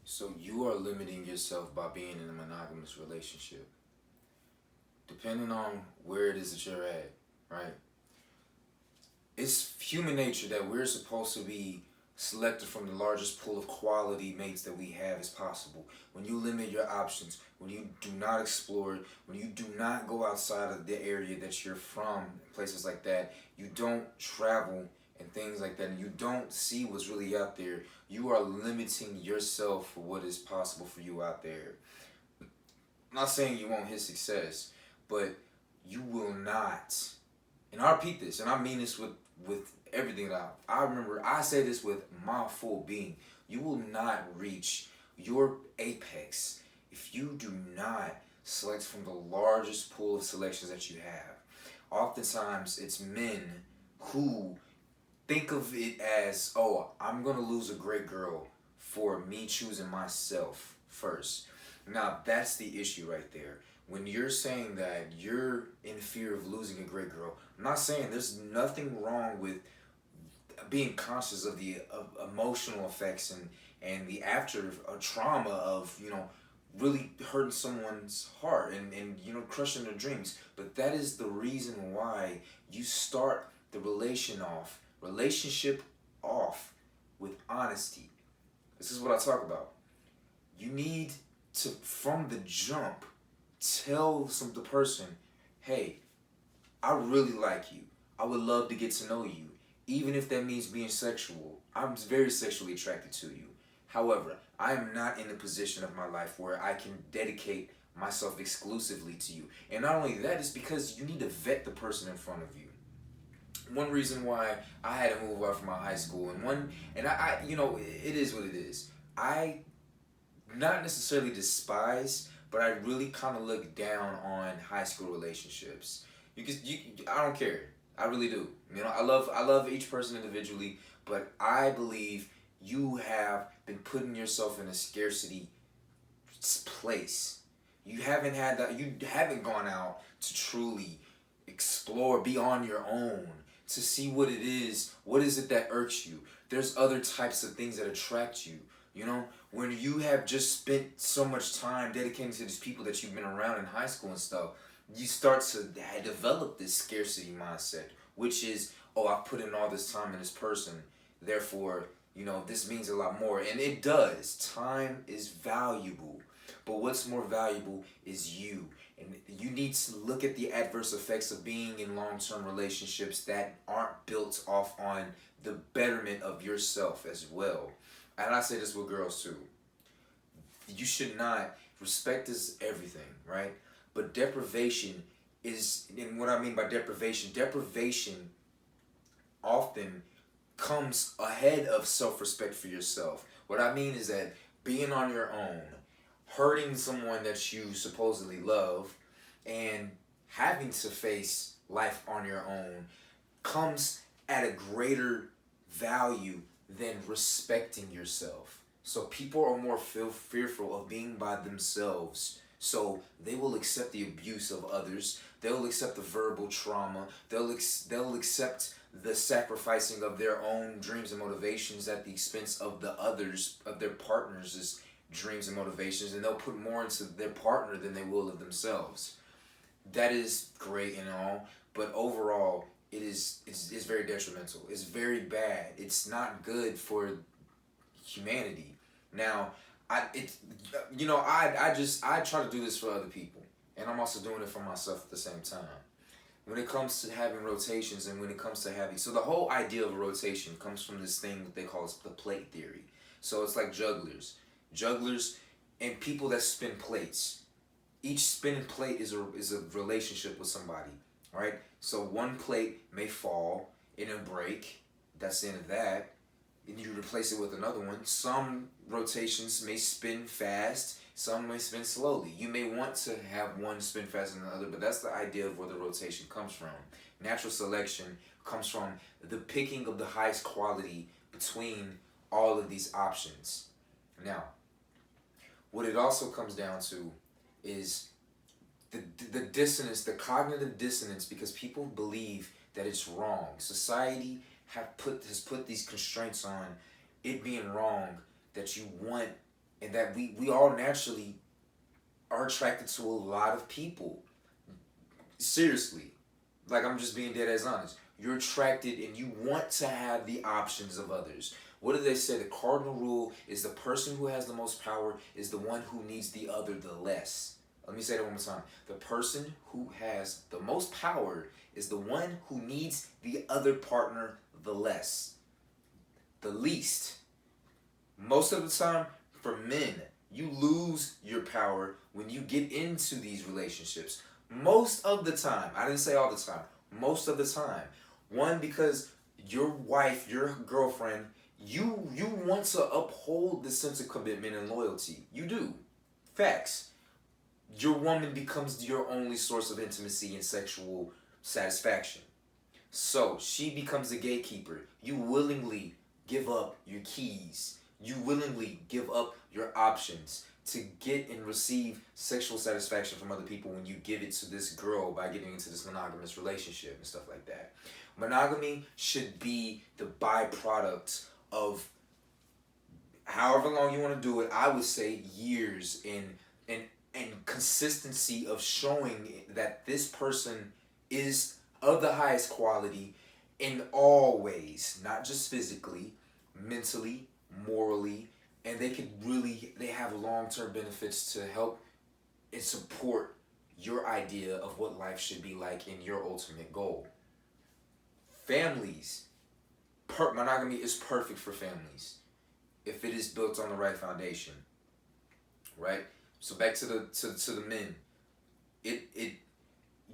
So you are limiting yourself by being in a monogamous relationship. Depending on where it is that you're at, right? It's human nature that we're supposed to be selected from the largest pool of quality mates that we have as possible. When you limit your options, when you do not explore, when you do not go outside of the area that you're from, places like that, you don't travel and things like that, and you don't see what's really out there, you are limiting yourself for what is possible for you out there. I'm not saying you won't hit success, but you will not. And I repeat this, and I mean this with everything that I remember. I say this with my full being. You will not reach your apex if you do not select from the largest pool of selections that you have. Oftentimes, it's men who think of it as, oh, I'm gonna lose a great girl for me choosing myself first. Now that's the issue right there. When you're saying that you're in fear of losing a great girl, I'm not saying there's nothing wrong with being conscious of the emotional effects and the after trauma of really hurting someone's heart and crushing their dreams. But that is the reason why you start the relationship off with honesty. This is what I talk about. You need to, from the jump, tell the person, hey, I really like you. I would love to get to know you. Even if that means being sexual. I'm very sexually attracted to you. However, I am not in a position of my life where I can dedicate myself exclusively to you. And not only that, it's because you need to vet the person in front of you. One reason why I had to move out from my high school, and it is what it is. I not necessarily despise, but I really kind of look down on high school relationships. I don't care. I really do. I love each person individually, but I believe you have been putting yourself in a scarcity place. You haven't had that. You haven't gone out to truly explore, be on your own, to see what it is. What is it that irks you? There's other types of things that attract you. When you have just spent so much time dedicating to these people that you've been around in high school and stuff, you start to develop this scarcity mindset, which is, oh, I've put in all this time in this person, therefore, this means a lot more. And it does. Time is valuable. But what's more valuable is you. And you need to look at the adverse effects of being in long-term relationships that aren't built off on the betterment of yourself as well. And I say this with girls too. You should not, respect is everything, right? But deprivation is, and what I mean by deprivation often comes ahead of self-respect for yourself. What I mean is that being on your own, hurting someone that you supposedly love, and having to face life on your own comes at a greater value than respecting yourself. So people are more fearful of being by themselves. So they will accept the abuse of others. They'll accept the verbal trauma. They'll accept the sacrificing of their own dreams and motivations at the expense of the others, of their partners' dreams and motivations, and they'll put more into their partner than they will of themselves. That is great and all, but overall, it's very detrimental. It's very bad. It's not good for humanity. Now, I try to do this for other people, and I'm also doing it for myself at the same time. When it comes to having rotations, and when it comes to having, so the whole idea of a rotation comes from this thing that they call the plate theory. So it's like jugglers, and people that spin plates. Each spinning plate is a relationship with somebody, right? So one plate may fall and it'll break. That's the end of that. And you replace it with another one. Some rotations may spin fast. Some may spin slowly. You may want to have one spin faster than the other, but that's the idea of where the rotation comes from. Natural selection comes from the picking of the highest quality between all of these options. Now, what it also comes down to is the dissonance, the cognitive dissonance, because people believe that it's wrong. Society has put these constraints on it being wrong that you want and that we all naturally are attracted to a lot of people. Seriously, like I'm just being dead as honest. You're attracted and you want to have the options of others. What do they say? The cardinal rule is the person who has the most power is the one who needs the other the less. Let me say that one more time. The person who has the most power is the one who needs the other partner the less. The least. Most of the time, for men, you lose your power when you get into these relationships. Most of the time, I didn't say all the time, most of the time. One, because your wife, your girlfriend, you want to uphold the sense of commitment and loyalty. You do. Facts. Your woman becomes your only source of intimacy and sexual satisfaction. So she becomes the gatekeeper. You willingly give up your keys. You willingly give up your options to get and receive sexual satisfaction from other people when you give it to this girl by getting into this monogamous relationship and stuff like that. Monogamy should be the byproduct of however long you want to do it. I would say years and consistency of showing that this person is of the highest quality in all ways, not just physically, mentally, morally, and they have long-term benefits to help and support your idea of what life should be like in your ultimate goal. Families, monogamy is perfect for families if it is built on the right foundation, right? So back to the men, it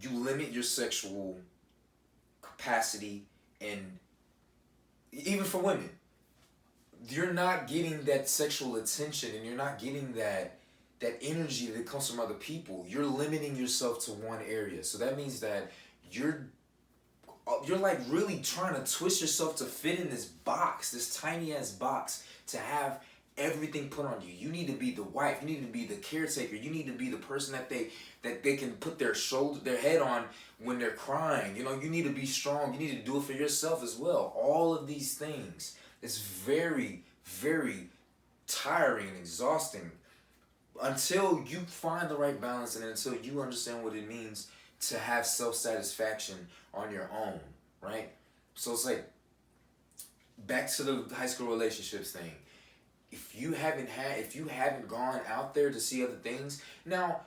you limit your sexual capacity, and even for women, you're not getting that sexual attention and you're not getting that energy that comes from other people. You're limiting yourself to one area. So that means that you're like really trying to twist yourself to fit in this box, this tiny ass box, to have everything put on you. You need to be the wife, you need to be the caretaker, you need to be the person that they can put their head on when they're crying. You know, you need to be strong, you need to do it for yourself as well. All of these things. It's very, very tiring and exhausting until you find the right balance and until you understand what it means to have self-satisfaction on your own, right? So it's like, back to the high school relationships thing. If you haven't gone out there to see other things, now,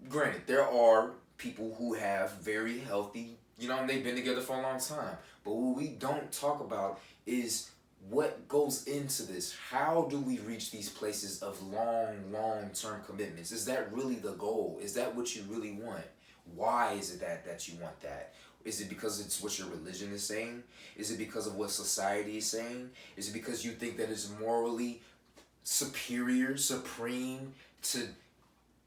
granted, there are people who have very healthy, they've been together for a long time. But what we don't talk about is what goes into this. How do we reach these places of long-term commitments? Is that really the goal? Is that what you really want? Why is it that you want that? Is it because it's what your religion is saying? Is it because of what society is saying? Is it because you think that it's morally superior, supreme to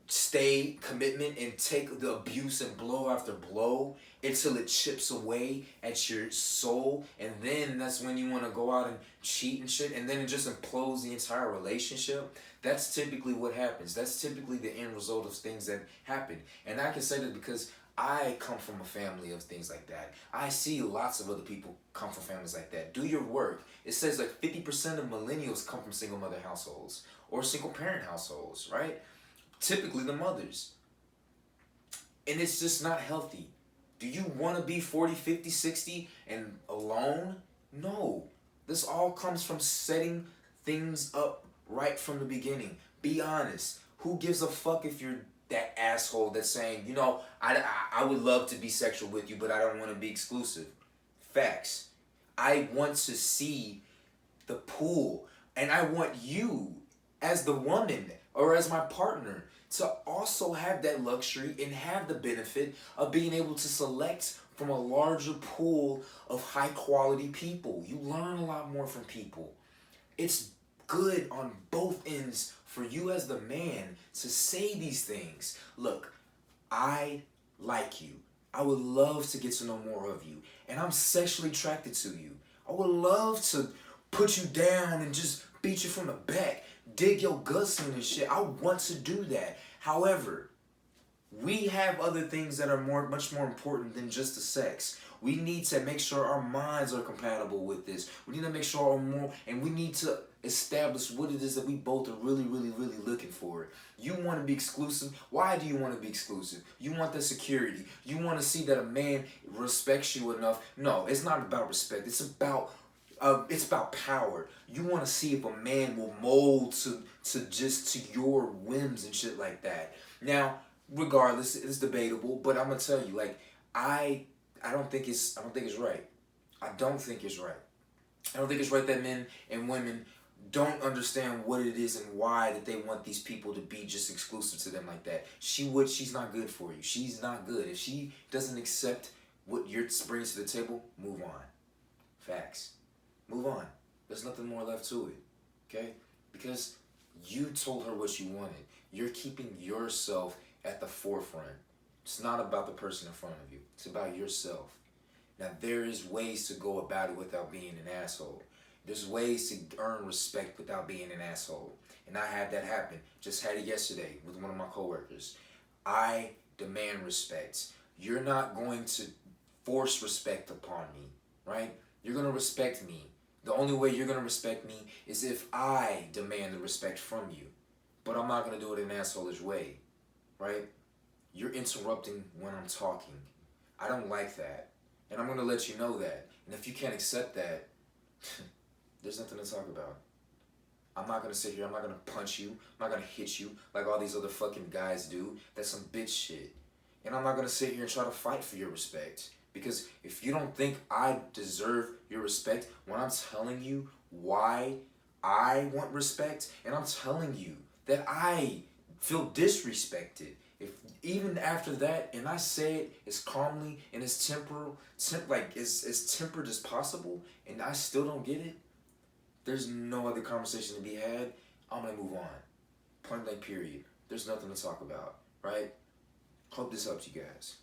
stay commitment and take the abuse and blow after blow until it chips away at your soul, and then that's when you want to go out and cheat and shit, and then it just implodes the entire relationship? That's typically what happens. That's typically the end result of things that happen. And I can say that because I come from a family of things like that. I see lots of other people come from families like that. Do your work. It says like 50% of millennials come from single mother households or single parent households, right? Typically the mothers. And it's just not healthy. Do you want to be 40, 50, 60 and alone? No. This all comes from setting things up right from the beginning. Be honest. Who gives a fuck if you're that asshole that's saying, I would love to be sexual with you, but I don't want to be exclusive? Facts. I want to see the pool, and I want you as the woman or as my partner to also have that luxury and have the benefit of being able to select from a larger pool of high quality people. You learn a lot more from people. It's good on both ends for you as the man to say these things. Look, I like you. I would love to get to know more of you. And I'm sexually attracted to you. I would love to put you down and just beat you from the back, dig your guts in and shit. I want to do that. However, we have other things that are much more important than just the sex. We need to make sure our minds are compatible with this. We need to make sure we need to establish what it is that we both are really, really, really looking for. You want to be exclusive. Why do you want to be exclusive? You want the security. You want to see that a man respects you enough. No, it's not about respect. It's about power. You want to see if a man will mold to your whims and shit like that. Now, regardless, it's debatable, but I'm gonna tell you, like, I don't think it's right. I don't think it's right. I don't think it's right that men and women don't understand what it is and why that they want these people to be just exclusive to them like that. She's not good for you. She's not good. If she doesn't accept what you're bringing to the table, move on. Facts. Move on. There's nothing more left to it. Okay? Because you told her what you wanted. You're keeping yourself at the forefront. It's not about the person in front of you. It's about yourself. Now, there is ways to go about it without being an asshole. There's ways to earn respect without being an asshole. And I had that happen. Just had it yesterday with one of my coworkers. I demand respect. You're not going to force respect upon me, right? You're going to respect me. The only way you're going to respect me is if I demand the respect from you. But I'm not going to do it in an asshole-ish way, right? You're interrupting when I'm talking. I don't like that. And I'm going to let you know that. And if you can't accept that, there's nothing to talk about. I'm not going to sit here. I'm not going to punch you. I'm not going to hit you like all these other fucking guys do. That's some bitch shit. And I'm not going to sit here and try to fight for your respect. Because if you don't think I deserve your respect, when I'm telling you why I want respect, and I'm telling you that I feel disrespected, if even after that, and I say it as calmly and as as tempered as possible, and I still don't get it, there's no other conversation to be had. I'm gonna move on. Point blank period. There's nothing to talk about, right? Hope this helps you guys.